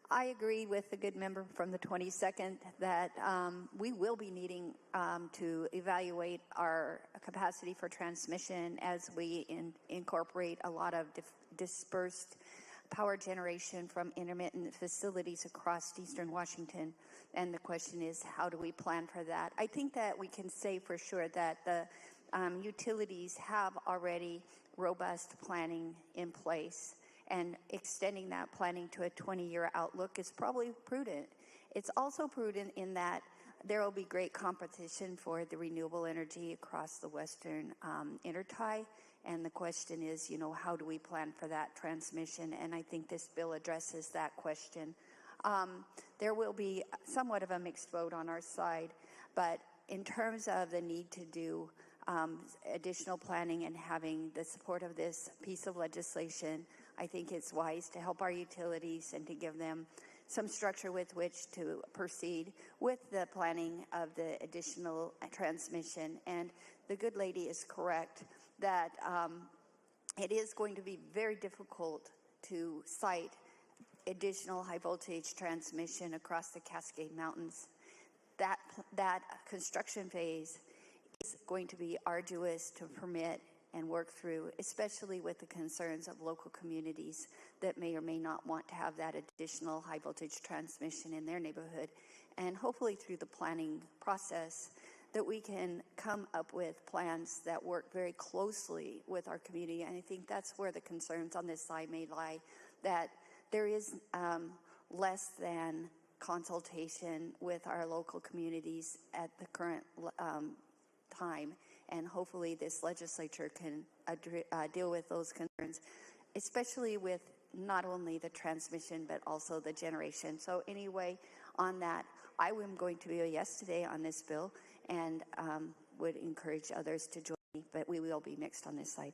I agree with the good member from the 22nd that we will be needing to evaluate our capacity for transmission as we incorporate a lot of dispersed power generation from intermittent facilities across eastern Washington. And the question is, how do we plan for that? I think that we can say for sure that the utilities have already robust planning in place, and extending that planning to a 20-year outlook is probably prudent. It's also prudent in that there will be great competition for the renewable energy across the western intertie. And the question is, how do we plan for that transmission? And I think this bill addresses that question. There will be somewhat of a mixed vote on our side, but in terms of the need to do additional planning and having the support of this piece of legislation, I think it's wise to help our utilities and to give them some structure with which to proceed with the planning of the additional transmission. And the good lady is correct that it is going to be very difficult to site additional high voltage transmission across the Cascade Mountains. That construction phase is going to be arduous to permit and work through, especially with the concerns of local communities that may or may not want to have that additional high voltage transmission in their neighborhood. And hopefully through the planning process that we can come up with plans that work very closely with our community. And I think that's where the concerns on this side may lie, that there is less than consultation with our local communities at the current time, and hopefully this legislature can deal with those concerns, especially with not only the transmission but also the generation. So anyway, on that, I am going to be a yes today on this bill, and would encourage others to join me, but we will be mixed on this side.